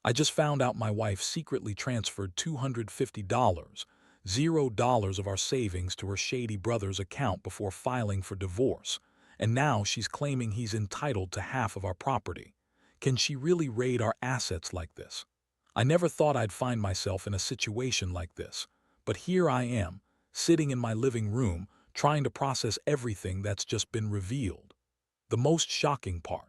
I just found out my wife secretly transferred $250, $0 of our savings to her shady brother's account before filing for divorce, and now she's claiming he's entitled to half of our property. Can she really raid our assets like this? I never thought I'd find myself in a situation like this, but here I am, sitting in my living room, trying to process everything that's just been revealed. The most shocking part: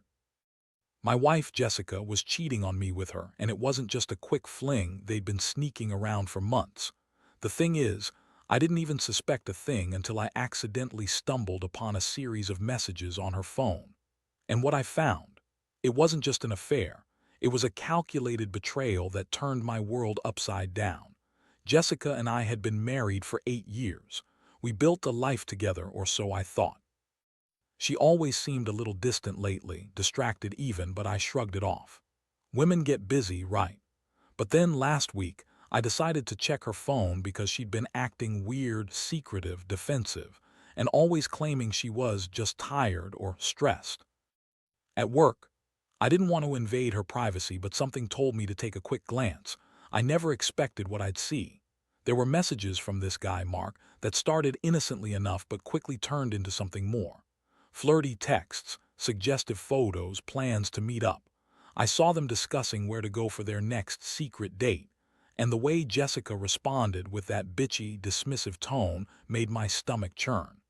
my wife, Jessica, was cheating on me with her, and it wasn't just a quick fling. They'd been sneaking around for months. The thing is, I didn't even suspect a thing until I accidentally stumbled upon a series of messages on her phone. And what I found, it wasn't just an affair. It was a calculated betrayal that turned my world upside down. Jessica and I had been married for 8 years. We built a life together, or so I thought. She always seemed a little distant lately, distracted even, but I shrugged it off. Women get busy, right? But then last week, I decided to check her phone because she'd been acting weird, secretive, defensive, and always claiming she was just tired or stressed. At work, I didn't want to invade her privacy, but something told me to take a quick glance. I never expected what I'd see. There were messages from this guy, Mark, that started innocently enough but quickly turned into something more. Flirty texts, suggestive photos, plans to meet up. I saw them discussing where to go for their next secret date, and the way Jessica responded with that bitchy, dismissive tone made my stomach churn.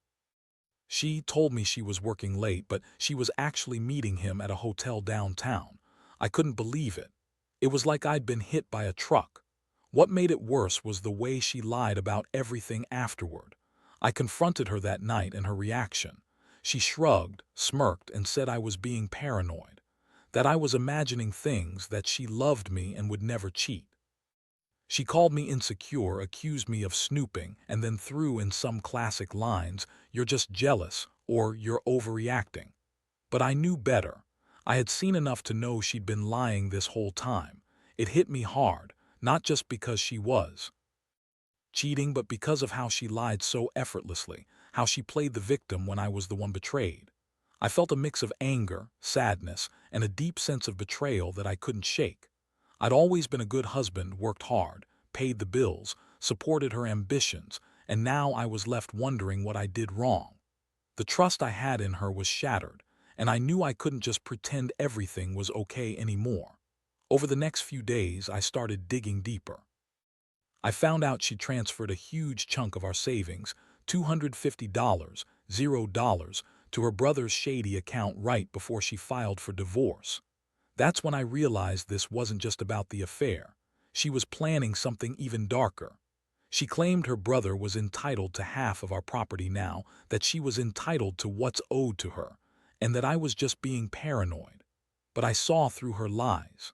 She told me she was working late, but she was actually meeting him at a hotel downtown. I couldn't believe it. It was like I'd been hit by a truck. What made it worse was the way she lied about everything afterward. I confronted her that night, and her reaction: she shrugged, smirked, and said I was being paranoid, that I was imagining things, that she loved me and would never cheat. She called me insecure, accused me of snooping, and then threw in some classic lines: "You're just jealous," or "You're overreacting." But I knew better. I had seen enough to know she'd been lying this whole time. It hit me hard, not just because she was cheating, but because of how she lied so effortlessly, how she played the victim when I was the one betrayed. I felt a mix of anger, sadness, and a deep sense of betrayal that I couldn't shake. I'd always been a good husband, worked hard, paid the bills, supported her ambitions, and now I was left wondering what I did wrong. The trust I had in her was shattered, and I knew I couldn't just pretend everything was okay anymore. Over the next few days, I started digging deeper. I found out she transferred a huge chunk of our savings, $250, $0, to her brother's shady account right before she filed for divorce. That's when I realized this wasn't just about the affair. She was planning something even darker. She claimed her brother was entitled to half of our property now, that she was entitled to what's owed to her, and that I was just being paranoid. But I saw through her lies.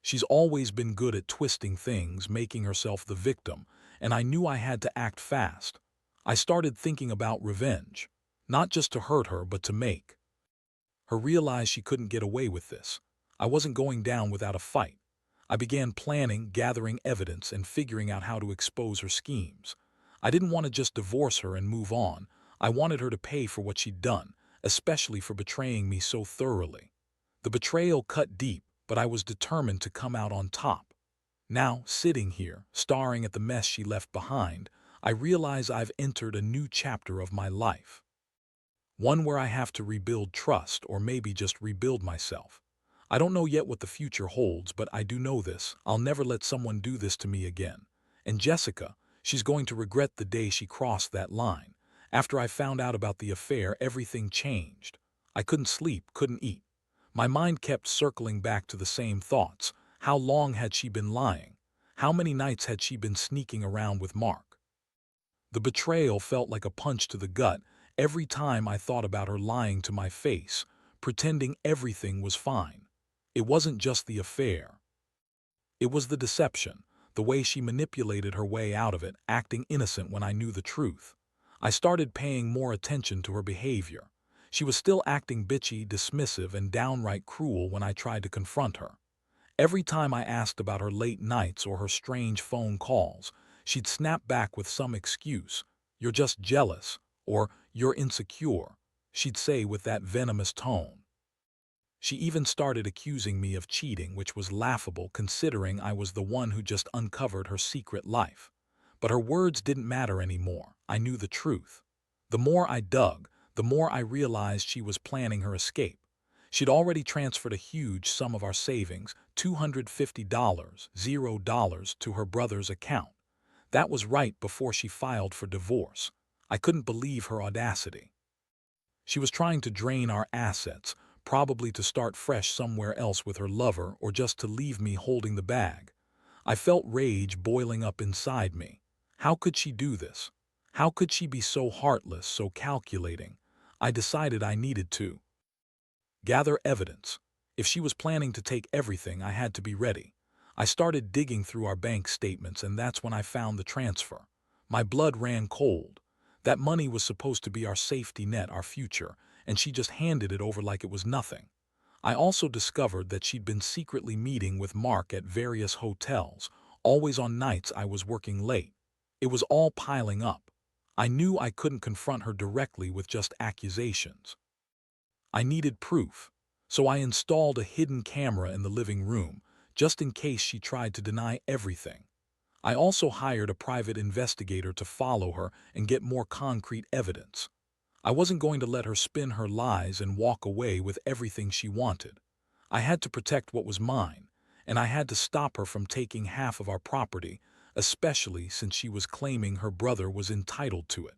She's always been good at twisting things, making herself the victim, and I knew I had to act fast. I started thinking about revenge, not just to hurt her, but to make her realize she couldn't get away with this. I wasn't going down without a fight. I began planning, gathering evidence, and figuring out how to expose her schemes. I didn't want to just divorce her and move on. I wanted her to pay for what she'd done, especially for betraying me so thoroughly. The betrayal cut deep, but I was determined to come out on top. Now, sitting here, staring at the mess she left behind, I realize I've entered a new chapter of my life. One where I have to rebuild trust, or maybe just rebuild myself. I don't know yet what the future holds, but I do know this: I'll never let someone do this to me again. And Jessica, she's going to regret the day she crossed that line. After I found out about the affair, everything changed. I couldn't sleep, couldn't eat. My mind kept circling back to the same thoughts. How long had she been lying? How many nights had she been sneaking around with Mark? The betrayal felt like a punch to the gut every time I thought about her lying to my face, pretending everything was fine. It wasn't just the affair. It was the deception, the way she manipulated her way out of it, acting innocent when I knew the truth. I started paying more attention to her behavior. She was still acting bitchy, dismissive, and downright cruel when I tried to confront her. Every time I asked about her late nights or her strange phone calls, she'd snap back with some excuse. "You're just jealous," or "You're insecure," she'd say with that venomous tone. She even started accusing me of cheating, which was laughable considering I was the one who just uncovered her secret life. But her words didn't matter anymore. I knew the truth. The more I dug, the more I realized she was planning her escape. She'd already transferred a huge sum of our savings, $250, $0, to her brother's account. That was right before she filed for divorce. I couldn't believe her audacity. She was trying to drain our assets, probably to start fresh somewhere else with her lover or just to leave me holding the bag. I felt rage boiling up inside me. How could she do this? How could she be so heartless, so calculating? I decided I needed to gather evidence. If she was planning to take everything, I had to be ready. I started digging through our bank statements, and that's when I found the transfer. My blood ran cold. That money was supposed to be our safety net, our future, and she just handed it over like it was nothing. I also discovered that she'd been secretly meeting with Mark at various hotels, always on nights I was working late. It was all piling up. I knew I couldn't confront her directly with just accusations. I needed proof, so I installed a hidden camera in the living room, just in case she tried to deny everything. I also hired a private investigator to follow her and get more concrete evidence. I wasn't going to let her spin her lies and walk away with everything she wanted. I had to protect what was mine, and I had to stop her from taking half of our property, especially since she was claiming her brother was entitled to it.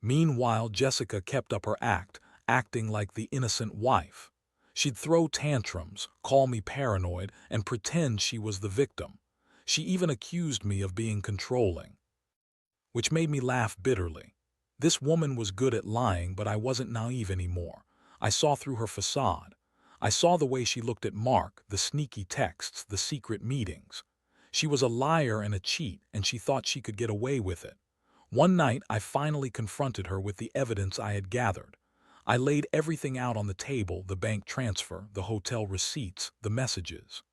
Meanwhile, Jessica kept up her act, acting like the innocent wife. She'd throw tantrums, call me paranoid, and pretend she was the victim. She even accused me of being controlling, which made me laugh bitterly. This woman was good at lying, but I wasn't naive anymore. I saw through her facade. I saw the way she looked at Mark, the sneaky texts, the secret meetings. She was a liar and a cheat, and she thought she could get away with it. One night, I finally confronted her with the evidence I had gathered. I laid everything out on the table: the bank transfer, the hotel receipts, the messages.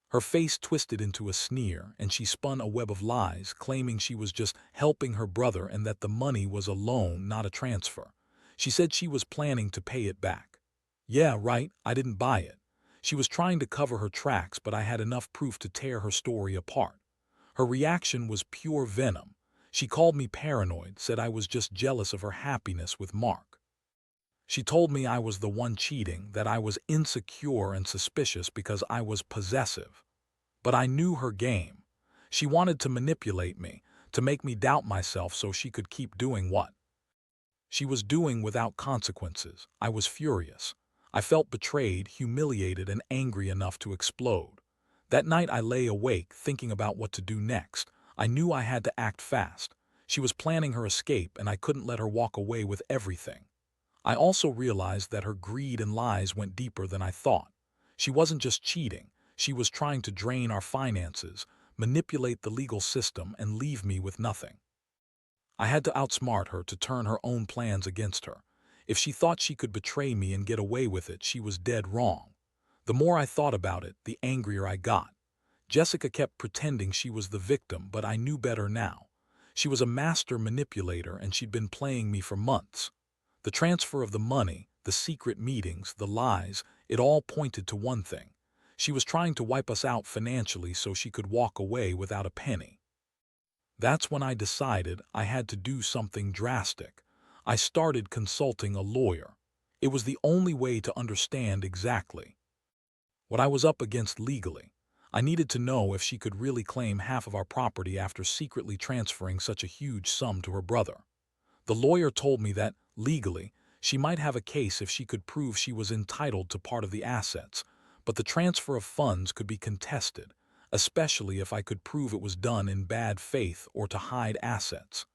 Her face twisted into a sneer, and she spun a web of lies, claiming she was just helping her brother and that the money was a loan, not a transfer. She said she was planning to pay it back. Yeah, right, I didn't buy it. She was trying to cover her tracks, but I had enough proof to tear her story apart. Her reaction was pure venom. She called me paranoid, said I was just jealous of her happiness with Mark. She told me I was the one cheating, that I was insecure and suspicious because I was possessive. But I knew her game. She wanted to manipulate me, to make me doubt myself so she could keep doing what she was doing without consequences. I was furious. I felt betrayed, humiliated, and angry enough to explode. That night I lay awake, thinking about what to do next. I knew I had to act fast. She was planning her escape, and I couldn't let her walk away with everything. I also realized that her greed and lies went deeper than I thought. She wasn't just cheating. She was trying to drain our finances, manipulate the legal system, and leave me with nothing. I had to outsmart her, to turn her own plans against her. If she thought she could betray me and get away with it, she was dead wrong. The more I thought about it, the angrier I got. Jessica kept pretending she was the victim, but I knew better now. She was a master manipulator, and she'd been playing me for months. The transfer of the money, the secret meetings, the lies, it all pointed to one thing. She was trying to wipe us out financially so she could walk away without a penny. That's when I decided I had to do something drastic. I started consulting a lawyer. It was the only way to understand exactly what I was up against legally. I needed to know if she could really claim half of our property after secretly transferring such a huge sum to her brother. The lawyer told me that, legally, she might have a case if she could prove she was entitled to part of the assets, but the transfer of funds could be contested, especially if I could prove it was done in bad faith or to hide assets.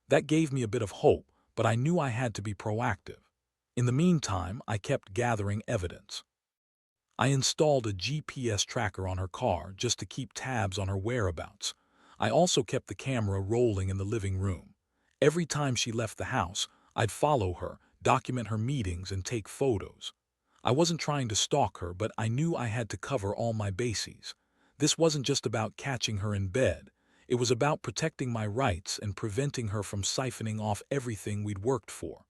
That gave me a bit of hope, but I knew I had to be proactive. In the meantime, I kept gathering evidence. I installed a GPS tracker on her car just to keep tabs on her whereabouts. I also kept the camera rolling in the living room. Every time she left the house, I'd follow her, document her meetings, and take photos. I wasn't trying to stalk her, but I knew I had to cover all my bases. This wasn't just about catching her in bed. It was about protecting my rights and preventing her from siphoning off everything we'd worked for.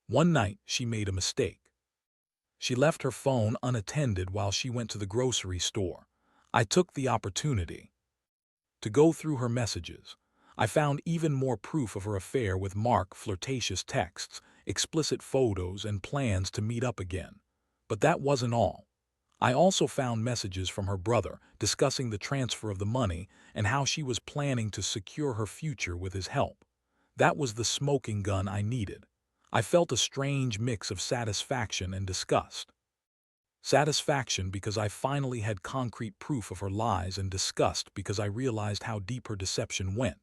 One night, she made a mistake. She left her phone unattended while she went to the grocery store. I took the opportunity to go through her messages. I found even more proof of her affair with Mark, flirtatious texts, explicit photos, and plans to meet up again. But that wasn't all. I also found messages from her brother discussing the transfer of the money and how she was planning to secure her future with his help. That was the smoking gun I needed. I felt a strange mix of satisfaction and disgust. Satisfaction because I finally had concrete proof of her lies, and disgust because I realized how deep her deception went.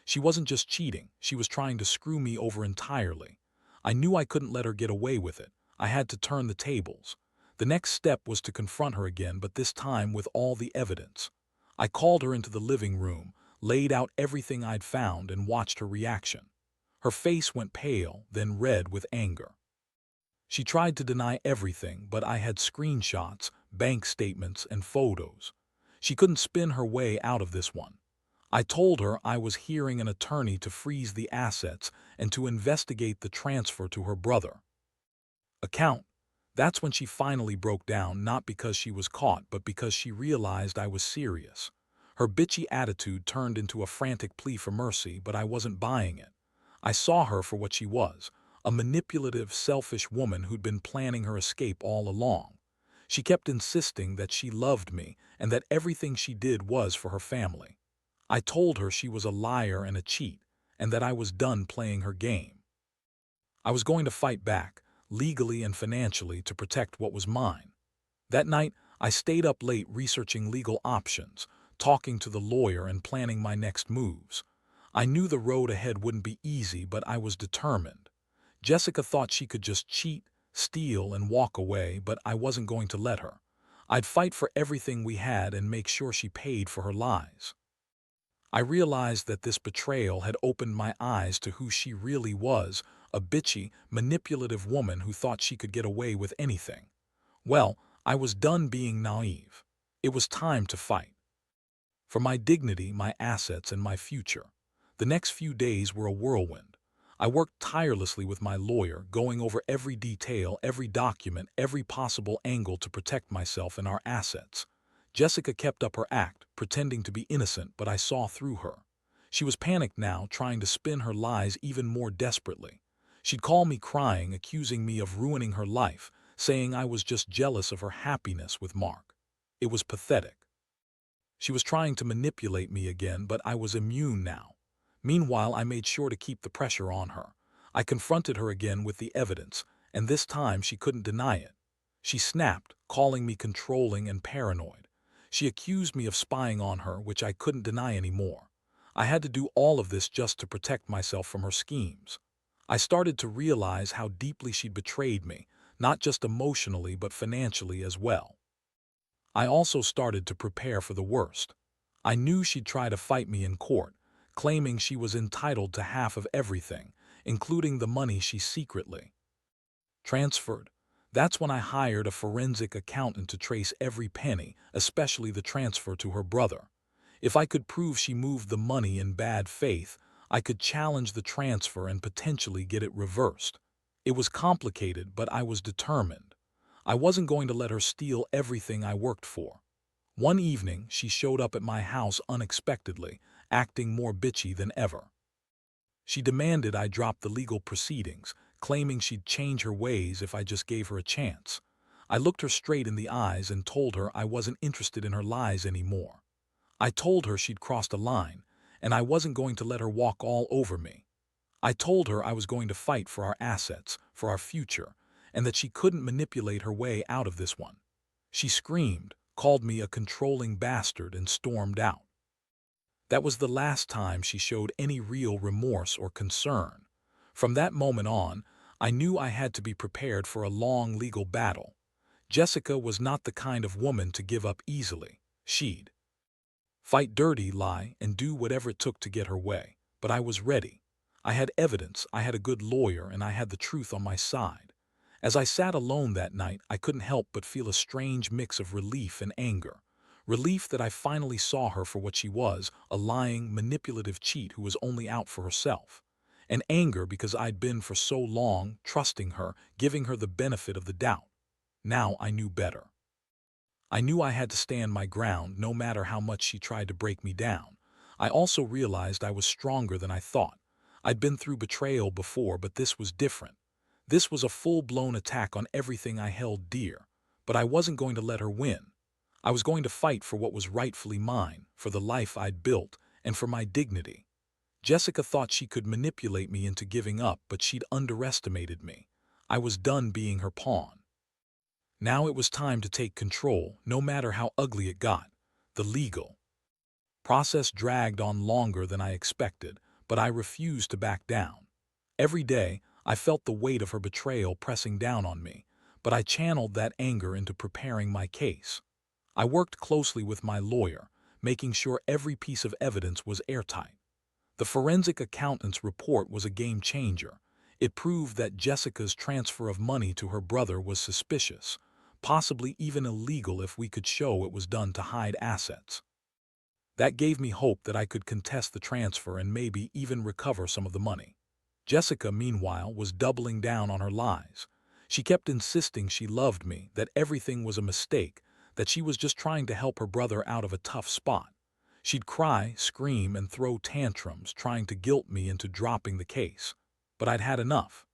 She wasn't just cheating, she was trying to screw me over entirely. I knew I couldn't let her get away with it. I had to turn the tables. The next step was to confront her again, but this time with all the evidence. I called her into the living room, laid out everything I'd found, and watched her reaction. Her face went pale, then red with anger. She tried to deny everything, but I had screenshots, bank statements, and photos. She couldn't spin her way out of this one. I told her I was hiring an attorney to freeze the assets and to investigate the transfer to her brother. Account. That's when she finally broke down, not because she was caught, but because she realized I was serious. Her bitchy attitude turned into a frantic plea for mercy, but I wasn't buying it. I saw her for what she was, a manipulative, selfish woman who'd been planning her escape all along. She kept insisting that she loved me and that everything she did was for her family. I told her she was a liar and a cheat, and that I was done playing her game. I was going to fight back, legally and financially, to protect what was mine. That night, I stayed up late researching legal options, talking to the lawyer and planning my next moves. I knew the road ahead wouldn't be easy, but I was determined. Jessica thought she could just cheat, steal, and walk away, but I wasn't going to let her. I'd fight for everything we had and make sure she paid for her lies. I realized that this betrayal had opened my eyes to who she really was, a bitchy, manipulative woman who thought she could get away with anything. Well, I was done being naive. It was time to fight. For my dignity, my assets, and my future. The next few days were a whirlwind. I worked tirelessly with my lawyer, going over every detail, every document, every possible angle to protect myself and our assets. Jessica kept up her act, pretending to be innocent, but I saw through her. She was panicked now, trying to spin her lies even more desperately. She'd call me crying, accusing me of ruining her life, saying I was just jealous of her happiness with Mark. It was pathetic. She was trying to manipulate me again, but I was immune now. Meanwhile, I made sure to keep the pressure on her. I confronted her again with the evidence, and this time she couldn't deny it. She snapped, calling me controlling and paranoid. She accused me of spying on her, which I couldn't deny anymore. I had to do all of this just to protect myself from her schemes. I started to realize how deeply she'd betrayed me, not just emotionally but financially as well. I also started to prepare for the worst. I knew she'd try to fight me in court, claiming she was entitled to half of everything, including the money she secretly transferred. That's when I hired a forensic accountant to trace every penny, especially the transfer to her brother. If I could prove she moved the money in bad faith, I could challenge the transfer and potentially get it reversed. It was complicated, but I was determined. I wasn't going to let her steal everything I worked for. One evening, she showed up at my house unexpectedly, acting more bitchy than ever. She demanded I drop the legal proceedings, claiming she'd change her ways if I just gave her a chance. I looked her straight in the eyes and told her I wasn't interested in her lies anymore. I told her she'd crossed a line, and I wasn't going to let her walk all over me. I told her I was going to fight for our assets, for our future, and that she couldn't manipulate her way out of this one. She screamed, called me a controlling bastard, and stormed out. That was the last time she showed any real remorse or concern. From that moment on, I knew I had to be prepared for a long legal battle. Jessica was not the kind of woman to give up easily. She'd fight dirty, lie, and do whatever it took to get her way. But I was ready. I had evidence, I had a good lawyer, and I had the truth on my side. As I sat alone that night, I couldn't help but feel a strange mix of relief and anger. Relief that I finally saw her for what she was, a lying, manipulative cheat who was only out for herself. And anger because I'd been for so long trusting her, giving her the benefit of the doubt. Now I knew better. I knew I had to stand my ground no matter how much she tried to break me down. I also realized I was stronger than I thought. I'd been through betrayal before, but this was different. This was a full-blown attack on everything I held dear. But I wasn't going to let her win. I was going to fight for what was rightfully mine, for the life I'd built, and for my dignity. Jessica thought she could manipulate me into giving up, but she'd underestimated me. I was done being her pawn. Now it was time to take control, no matter how ugly it got. The legal process dragged on longer than I expected, but I refused to back down. Every day, I felt the weight of her betrayal pressing down on me, but I channeled that anger into preparing my case. I worked closely with my lawyer, making sure every piece of evidence was airtight. The forensic accountant's report was a game changer. It proved that Jessica's transfer of money to her brother was suspicious, possibly even illegal if we could show it was done to hide assets. That gave me hope that I could contest the transfer and maybe even recover some of the money. Jessica, meanwhile, was doubling down on her lies. She kept insisting she loved me, that everything was a mistake, that she was just trying to help her brother out of a tough spot. She'd cry, scream, and throw tantrums, trying to guilt me into dropping the case. But I'd had enough.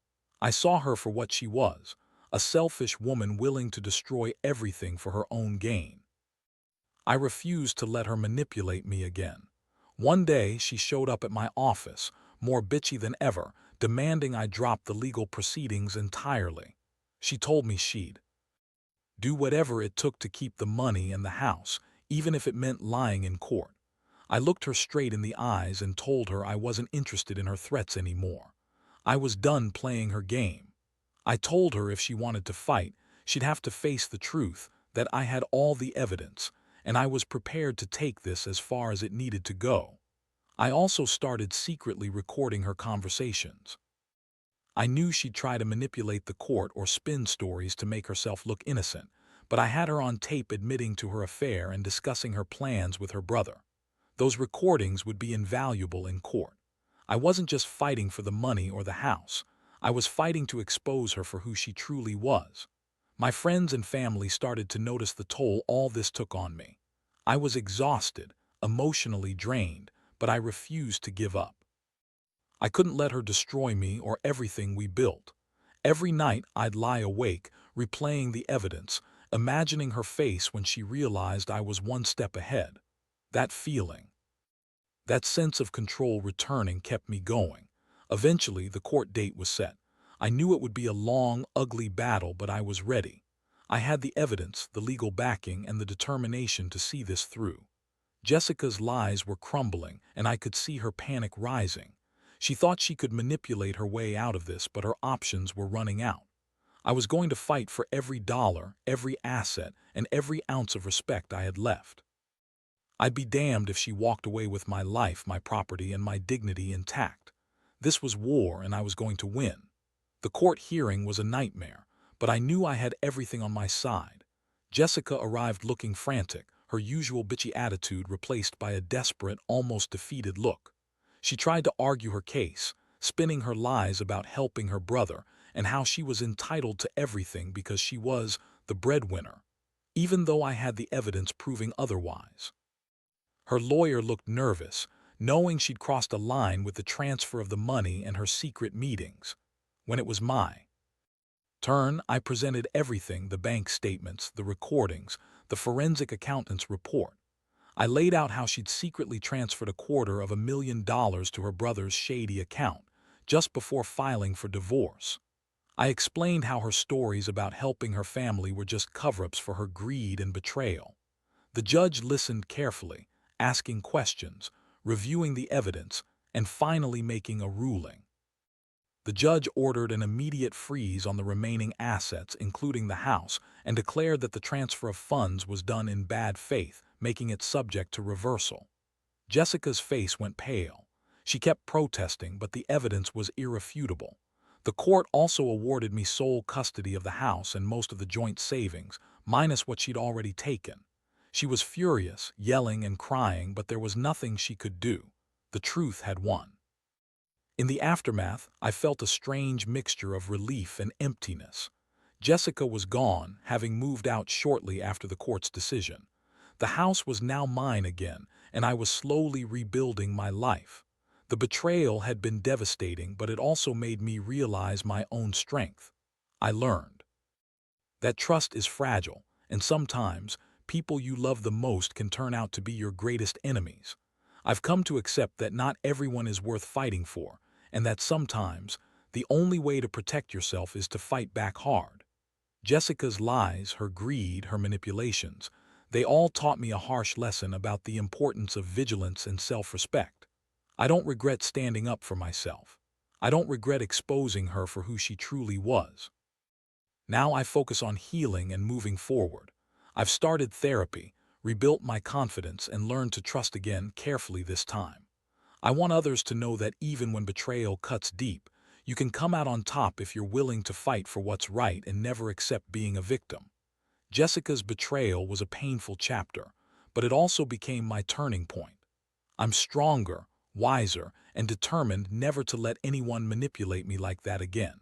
I saw her for what she was, a selfish woman willing to destroy everything for her own gain. I refused to let her manipulate me again. One day, she showed up at my office, more bitchy than ever, demanding I drop the legal proceedings entirely. She told me she'd do whatever it took to keep the money and the house, even if it meant lying in court. I looked her straight in the eyes and told her I wasn't interested in her threats anymore. I was done playing her game. I told her if she wanted to fight, she'd have to face the truth, that I had all the evidence, and I was prepared to take this as far as it needed to go. I also started secretly recording her conversations. I knew she'd try to manipulate the court or spin stories to make herself look innocent, but I had her on tape admitting to her affair and discussing her plans with her brother. Those recordings would be invaluable in court. I wasn't just fighting for the money or the house. I was fighting to expose her for who she truly was. My friends and family started to notice the toll all this took on me. I was exhausted, emotionally drained, but I refused to give up. I couldn't let her destroy me or everything we built. Every night I'd lie awake, replaying the evidence, imagining her face when she realized I was one step ahead. That feeling, that sense of control returning kept me going. Eventually, the court date was set. I knew it would be a long, ugly battle, but I was ready. I had the evidence, the legal backing, and the determination to see this through. Jessica's lies were crumbling, and I could see her panic rising. She thought she could manipulate her way out of this, but her options were running out. I was going to fight for every dollar, every asset, and every ounce of respect I had left. I'd be damned if she walked away with my life, my property, and my dignity intact. This was war, and I was going to win. The court hearing was a nightmare, but I knew I had everything on my side. Jessica arrived looking frantic, her usual bitchy attitude replaced by a desperate, almost defeated look. She tried to argue her case, spinning her lies about helping her brother and how she was entitled to everything because she was the breadwinner, even though I had the evidence proving otherwise. Her lawyer looked nervous, knowing she'd crossed a line with the transfer of the money and her secret meetings. When it was my turn, I presented everything: the bank statements, the recordings, the forensic accountant's report. I laid out how she'd secretly transferred $250,000 to her brother's shady account, just before filing for divorce. I explained how her stories about helping her family were just cover-ups for her greed and betrayal. The judge listened carefully, asking questions, reviewing the evidence, and finally making a ruling. The judge ordered an immediate freeze on the remaining assets, including the house, and declared that the transfer of funds was done in bad faith, making it subject to reversal. Jessica's face went pale. She kept protesting, but the evidence was irrefutable. The court also awarded me sole custody of the house and most of the joint savings, minus what she'd already taken. She was furious, yelling and crying, but there was nothing she could do. The truth had won. In the aftermath, I felt a strange mixture of relief and emptiness. Jessica was gone, having moved out shortly after the court's decision. The house was now mine again, and I was slowly rebuilding my life. The betrayal had been devastating, but it also made me realize my own strength. I learned that trust is fragile, and sometimes people you love the most can turn out to be your greatest enemies. I've come to accept that not everyone is worth fighting for, and that sometimes the only way to protect yourself is to fight back hard. Jessica's lies, her greed, her manipulations, they all taught me a harsh lesson about the importance of vigilance and self-respect. I don't regret standing up for myself. I don't regret exposing her for who she truly was. Now I focus on healing and moving forward. I've started therapy, rebuilt my confidence, and learned to trust again carefully this time. I want others to know that even when betrayal cuts deep, you can come out on top if you're willing to fight for what's right and never accept being a victim. Jessica's betrayal was a painful chapter, but it also became my turning point. I'm stronger, wiser, and determined never to let anyone manipulate me like that again.